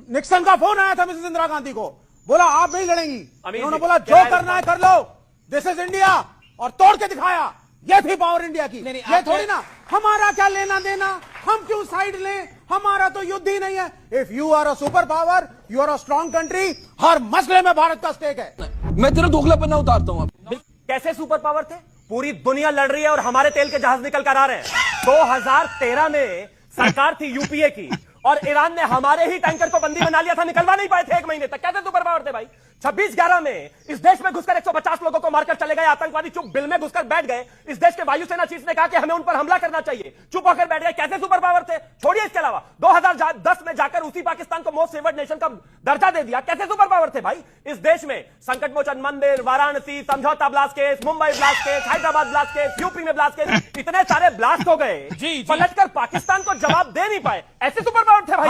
Nixon का phone आया था मिसेस इंदिरा गांधी को, बोला आप नहीं लड़ेंगी, अमीर उन्होंने जी, बोला क्या जो है करना है कर लो, दिस इज इंडिया, और तोड़ के दिखाया। ये थी पावर इंडिया की। नहीं, ये थोड़ी ना हमारा क्या लेना देना, हम क्यों साइड लें, हमारा तो युद्ध ही नहीं है। If you are a super power, you are a strong country, हर मसले में भारत का स्टेक है। मैं तेरा दोगलापना उतारता हूं अब। कैसे सुपर पावर थे? पूरी दुनिया लड़ रही है और हमारे तेल के जहाज निकल कर आ रहे हैं। 2013 में सरकार थी यूपीए की और ईरान ने हमारे ही टैंकर को बंदी बना लिया था, निकलवा नहीं पाए थे 1 महीने तक। कैसे सुपर पावर थे भाई? 26/11 में इस देश में घुसकर 150 लोगों को मारकर चले गए आतंकवादी, चुप बिल में घुसकर बैठ गए। इस देश के वायुसेना चीफ ने कहा कि हमें उन पर हमला करना चाहिए, चुप होकर बैठ गए। कैसे सुपर पावर थे? छोड़िए इसके अलावा 2010 में जाकर उसी पाकिस्तान को मोस्ट फेवर्ड नेशन का दर्जा दे दिया। कैसे सुपर पावर थे भाई? इस देश में संकट मोचन मंदिर, वाराणसी, समझौता blast case, Mumbai blast case, Hyderabad blast case, UP में ब्लास्ट केस, इतने सारे ब्लास्ट हो गए, पलटकर पाकिस्तान को जवाब दे नहीं पाए। ऐसे सुपर पावर थे भाई।